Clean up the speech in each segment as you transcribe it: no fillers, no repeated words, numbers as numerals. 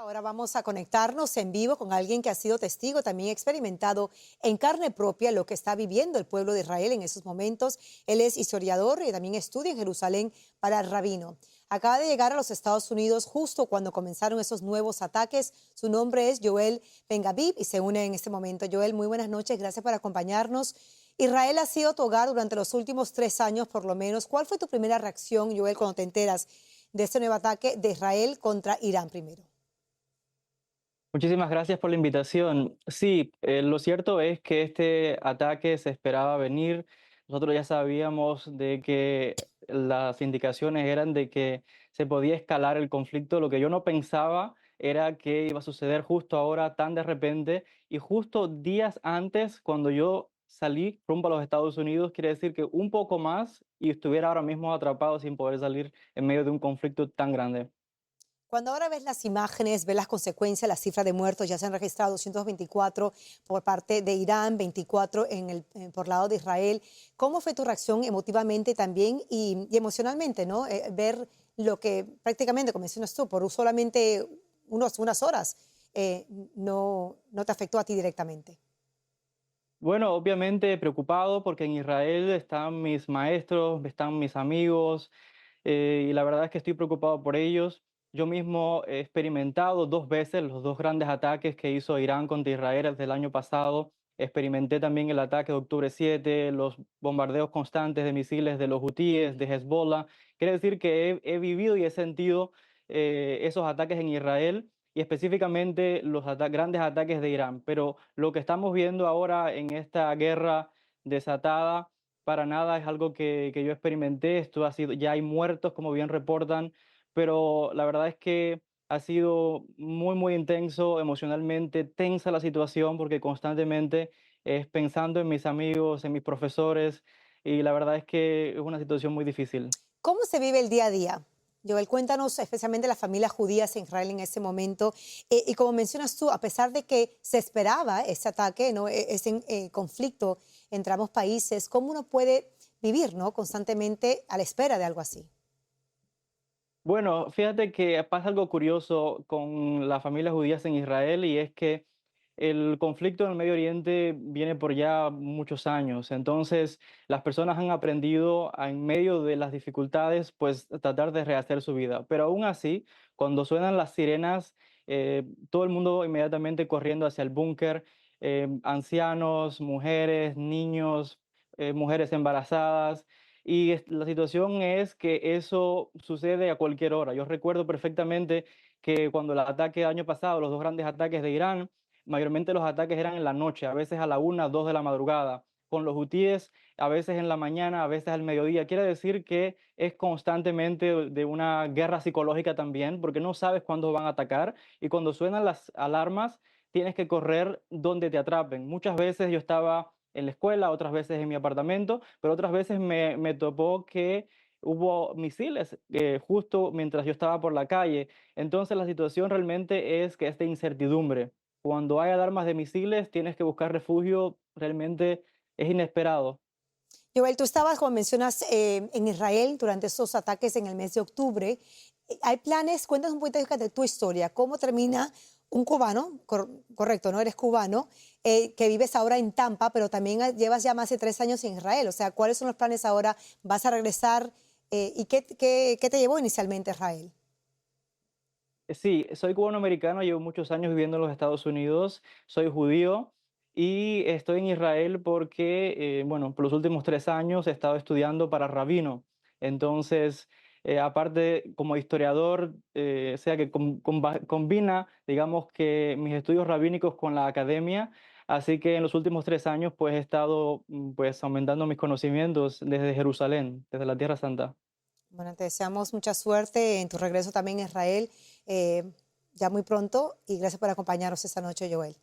Ahora vamos a conectarnos en vivo con alguien que ha sido testigo, también experimentado en carne propia lo que está viviendo el pueblo de Israel en esos momentos. Él es historiador y también estudia en Jerusalén para Rabino. Acaba de llegar a los Estados Unidos justo cuando comenzaron esos nuevos ataques. Su nombre es Joel Ben-Gabib y se une en este momento. Joel, muy buenas noches, gracias por acompañarnos. Israel ha sido tu hogar durante los últimos 3 años por lo menos. ¿Cuál fue tu primera reacción, Joel, cuando te enteras de este nuevo ataque de Israel contra Irán primero? Muchísimas gracias por la invitación. Sí, lo cierto es que este ataque se esperaba venir. Nosotros ya sabíamos de que las indicaciones eran de que se podía escalar el conflicto. Lo que yo no pensaba era que iba a suceder justo ahora, tan de repente, y justo días antes, cuando yo salí rumbo a los Estados Unidos, quiere decir que un poco más y estuviera ahora mismo atrapado sin poder salir en medio de un conflicto tan grande. Cuando ahora ves las imágenes, ves las consecuencias, la cifra de muertos, ya se han registrado 224 por parte de Irán, 24 por lado de Israel. ¿Cómo fue tu reacción emotivamente también y emocionalmente, ¿no? Ver lo que prácticamente, como mencionas tú, por solamente unas horas, no te afectó a ti directamente. Bueno, obviamente preocupado porque en Israel están mis maestros, están mis amigos, y la verdad es que estoy preocupado por ellos. Yo mismo he experimentado 2 veces los dos grandes ataques que hizo Irán contra Israel desde el año pasado. Experimenté también el ataque de octubre 7, los bombardeos constantes de misiles de los hutíes, de Hezbollah. Quiere decir que he vivido y he sentido esos ataques en Israel y específicamente los grandes ataques de Irán. Pero lo que estamos viendo ahora en esta guerra desatada para nada es algo que yo experimenté. Esto ha sido, ya hay muertos, como bien reportan, pero la verdad es que ha sido muy, muy intenso, emocionalmente tensa la situación, porque constantemente es pensando en mis amigos, en mis profesores, y la verdad es que es una situación muy difícil. ¿Cómo se vive el día a día? Joel, cuéntanos especialmente las familias judías en Israel en ese momento. Y como mencionas tú, a pesar de que se esperaba ese ataque, ¿no? Ese conflicto entre ambos países, ¿cómo uno puede vivir, ¿no? Constantemente a la espera de algo así? Bueno, fíjate que pasa algo curioso con las familias judías en Israel y es que el conflicto en el Medio Oriente viene por ya muchos años. Entonces, las personas han aprendido en medio de las dificultades, pues tratar de rehacer su vida. Pero aún así, cuando suenan las sirenas, todo el mundo inmediatamente corriendo hacia el búnker, ancianos, mujeres, niños, mujeres embarazadas. Y la situación es que eso sucede a cualquier hora. Yo recuerdo perfectamente que cuando el ataque del año pasado, los dos grandes ataques de Irán, mayormente los ataques eran en la noche, a veces a la 1, 2 de la madrugada. Con los hutíes, a veces en la mañana, a veces al mediodía. Quiere decir que es constantemente de una guerra psicológica también, porque no sabes cuándo van a atacar y cuando suenan las alarmas, tienes que correr donde te atrapen. Muchas veces yo estaba en la escuela, otras veces en mi apartamento, pero otras veces me topó que hubo misiles justo mientras yo estaba por la calle. Entonces la situación realmente es que es de incertidumbre. Cuando hay alarmas de misiles, tienes que buscar refugio, realmente es inesperado. Joel, tú estabas, como mencionas, en Israel durante esos ataques en el mes de octubre. ¿Hay planes? Cuéntanos un poquito de tu historia. ¿Cómo termina un cubano, correcto, no eres cubano, que vives ahora en Tampa, pero también llevas ya más de 3 años en Israel? O sea, ¿cuáles son los planes ahora? ¿Vas a regresar? ¿Y qué te llevó inicialmente a Israel? Sí, soy cubano-americano, llevo muchos años viviendo en los Estados Unidos, soy judío y estoy en Israel porque, bueno, por los últimos 3 años he estado estudiando para rabino. Entonces, aparte como historiador, o sea que combina, digamos que mis estudios rabínicos con la academia, así que en los últimos 3 años pues he estado pues aumentando mis conocimientos desde Jerusalén, desde la Tierra Santa. Bueno, te deseamos mucha suerte en tu regreso también a Israel eh, ya muy pronto y gracias por acompañarnos esta noche, Joel.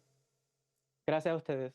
Gracias a ustedes.